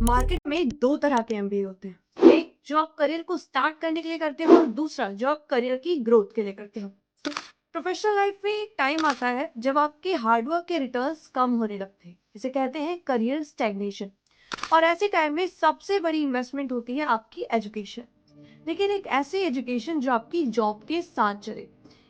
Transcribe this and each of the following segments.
Market में दो तरह के एमबीए होते हैं। एक जो आप करियर को स्टार्ट करने के लिए करते हो और दूसरा जो आप करियर की ग्रोथ के लिए करते हो। प्रोफेशनल लाइफ में एक टाइम आता है जब आपके हार्डवर्क के रिटर्न्स कम होने लगते हैं, इसे कहते हैं करियर स्टैग्नेशन। और ऐसे टाइम में सबसे बड़ी इन्वेस्टमेंट होती है आपकी एजुकेशन, लेकिन एक ऐसी एजुकेशन जो आपकी जॉब के साथ चले।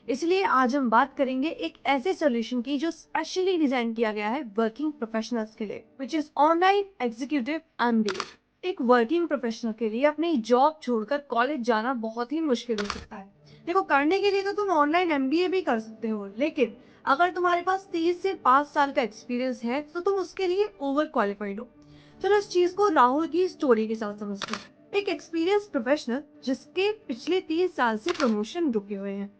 इसलिए आज हम बात करेंगे एक ऐसे सॉल्यूशन की जो स्पेशली डिजाइन किया गया है वर्किंग प्रोफेशनल्स के लिए, which is online executive MBA. एक वर्किंग प्रोफेशनल के लिए अपनी जॉब छोड़कर कॉलेज जाना बहुत ही मुश्किल हो सकता है। देखो, करने के लिए तो तुम ऑनलाइन एमबीए भी कर सकते हो, लेकिन अगर तुम्हारे पास 30 से 5 साल का एक्सपीरियंस है तो तुम उसके लिए ओवर क्वालिफाइड हो। चलो इस चीज को राहुल की स्टोरी के साथ समझते हैं। एक एक्सपीरियंस प्रोफेशनल जिसके पिछले 3 साल से प्रमोशन रुके हुए हैं।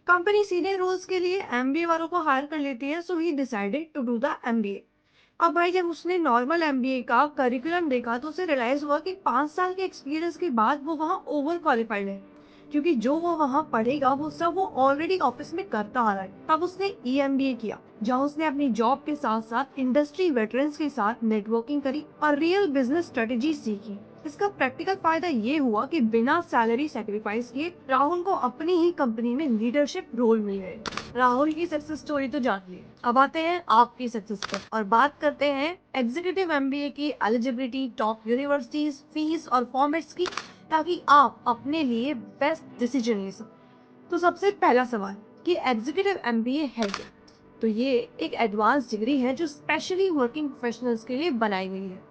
कंपनी सीनियर रोल्स के लिए एमबीए वालों को हायर कर लेती है, so he decided to do the MBA. अब भाई जब उसने नॉर्मल एमबीए का करिकुलम देखा तो उसे रियलाइज हुआ कि 5 साल के एक्सपीरियंस के बाद वो वहाँ ओवर क्वालिफाइड है, क्योंकि जो वो वहाँ पढ़ेगा वो सब वो ऑलरेडी ऑफिस में करता आ रहा है। तब उसने ईएमबीए किया, जहाँ उसने अपनी जॉब के साथ साथ इंडस्ट्री वेटरन्स के साथ नेटवर्किंग करी और रियल बिजनेस स्ट्रेटेजी सीखी। इसका प्रैक्टिकल फायदा ये हुआ कि बिना सैलरी सेक्रीफाइस किए राहुल को अपनी ही कंपनी में लीडरशिप रोल मिल गए। राहुल की सक्सेस स्टोरी तो जान ली, अब आते हैं आपकी सक्सेस पर और बात करते हैं एग्जीक्यूटिव एमबीए की एलिजिबिलिटी, टॉप यूनिवर्सिटीज, फीस और फॉर्मेट्स की, ताकि आप अपने लिए बेस्ट डिसीजन ले सको। तो सबसे पहला सवाल कि एग्जीक्यूटिव एमबीए है क्या? तो ये एक एडवांस डिग्री है जो स्पेशली वर्किंग प्रोफेशनल्स के लिए बनाई गई है।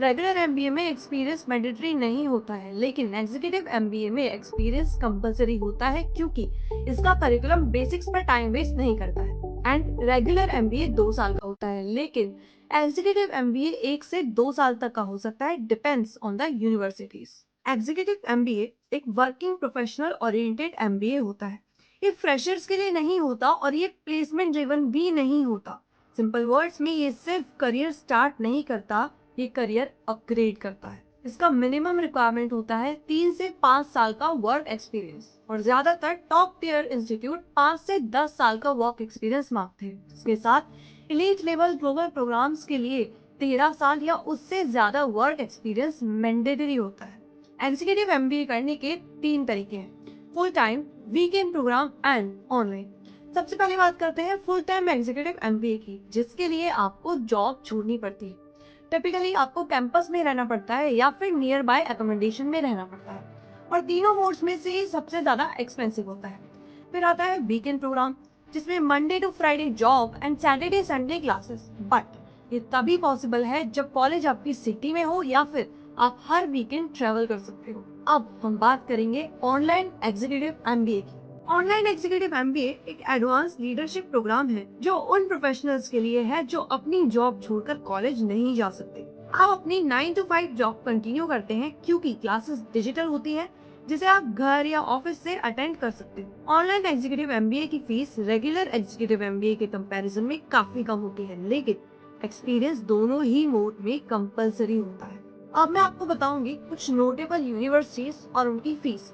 रेगुलर एमबीए में एक्सपीरियंस मैंडेटरी नहीं होता है, लेकिन एग्जीक्यूटिव एमबीए में एक्सपीरियंस कंपलसरी होता है, क्योंकि इसका करिकुलम बेसिक्स पर टाइम वेस्ट नहीं करता है। एंड रेगुलर एमबीए 2 साल का होता है, लेकिन एग्जीक्यूटिव एमबीए 1 से 2 साल तक का हो सकता है, depends on the universities. Executive MBA एक वर्किंग प्रोफेशनल ओरिएंटेड एमबीए होता है। ये फ्रेशर्स के लिए नहीं होता और ये प्लेसमेंट ड्रिवन भी नहीं होता। सिंपल वर्ड्स में ये सिर्फ करियर स्टार्ट नहीं करता, ये करियर अपग्रेड करता है। इसका मिनिमम रिक्वायरमेंट होता है 3 से 5 साल का वर्क एक्सपीरियंस, और ज्यादातर टॉप टियर इंस्टीट्यूट 5 से 10 साल का वर्क एक्सपीरियंस मांगते हैं। इसके साथ एलीट लेवल ग्लोबल प्रोग्राम्स के लिए 13 साल या उससे ज्यादा वर्क एक्सपीरियंस मैंडेटरी होता है। एग्जीक्यूटिव एमबीए करने के 3 तरीके हैं: full time, weekend program and online. सबसे पहले बात करते हैं फुल टाइम एग्जीक्यूटिव एमबीए की, जिसके लिए आपको जॉब छोड़नी पड़ती है। टिपिकली आपको कैंपस में रहना पड़ता है या फिर नियर बाय अकोमोडेशन में रहना पड़ता है, और तीनों मोड्स में से सबसे ज्यादा एक्सपेंसिव होता है। फिर आता है वीकेंड प्रोग्राम, जिसमें Monday to Friday job and Saturday Sunday classes, but ये तभी पॉसिबल है जब कॉलेज आपकी सिटी में हो या फिर आप हर वीकेंड ट्रेवल कर सकते हो। अब हम बात करेंगे ऑनलाइन एग्जीक्यूटिव एमबीए की। ऑनलाइन एग्जीक्यूटिव एमबीए एक एडवांस लीडरशिप प्रोग्राम है जो उन प्रोफेशनल्स के लिए है जो अपनी जॉब छोड़कर कॉलेज नहीं जा सकते। आप अपनी 9 to 5 जॉब कंटिन्यू करते हैं, क्योंकि क्लासेस डिजिटल होती हैं, जिसे आप घर या ऑफिस से अटेंड कर सकते हैं। ऑनलाइन एग्जीक्यूटिव एमबीए की फीस रेगुलर एग्जीक्यूटिव एमबीए के कंपैरिजन में काफी कम होती है, लेकिन एक्सपीरियंस दोनों ही मोड में कंपलसरी होता है। अब मैं आपको बताऊंगी कुछ नोटेबल यूनिवर्सिटीज और उनकी फीस।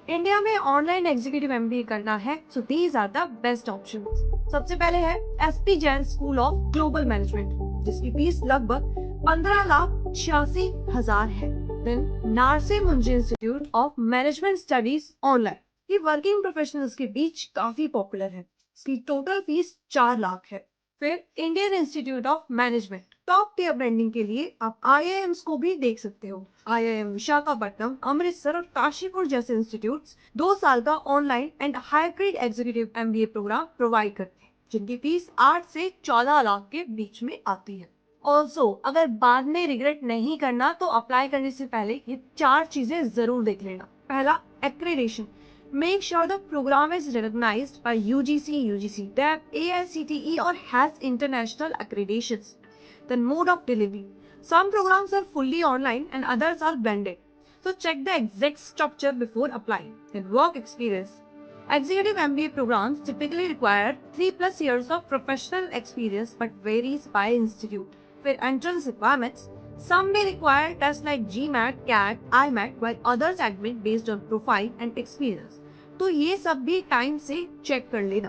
इंडिया में ऑनलाइन एग्जीक्यूटिव एमबीए करना है so these are the best options. सबसे पहले है SP Jain school of global management, जिसकी फीस लगभग 15,86,000 है। Then Narsee Monjee institute of management studies online, ये वर्किंग प्रोफेशनल्स के बीच काफी पॉपुलर है। इसकी टोटल फीस 4 लाख है। फिर Indian institute of management, top tier branding के लिए आप आईआईएम्स को भी देख सकते हो। आईआईएम विशाखापट्टनम, अमृतसर और काशीपुर जैसे इंस्टीट्यूट्स 2 साल का online and hybrid executive MBA program provide करते हैं, जिनकी फीस 8 से 14 लाख के बीच में आती है। ऑल्सो अगर बाद में रिग्रेट नहीं करना तो अप्लाई करने से पहले ये 4 चीजें जरूर देख लेना। पहला, accreditation. Make sure the program is recognized by UGC, DAP, AICTE or has international accreditations. Then mode of delivery. Some programs are fully online and others are blended, so check the exact structure before applying. Then work experience. Executive MBA programs typically require 3+ years of professional experience but varies by institute. For entrance requirements, some may require tests like GMAT, CAT, IMAT, while others admit based on profile and experience. तो ये सब भी time से check कर लेना।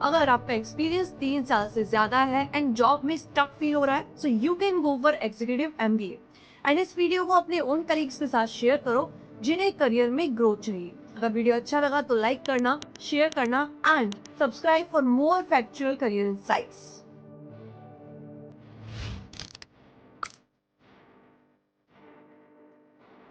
अगर आपका experience 3 साल से ज्यादा है एंड जॉब में स्टक फील हो रहा है, so you can go for executive MBA. And इस वीडियो को अपने उन कलीग्स के साथ शेयर करो जिन्हें करियर में ग्रोथ चाहिए। अगर वीडियो अच्छा लगा तो लाइक करना, शेयर करना and subscribe for more factual career insights.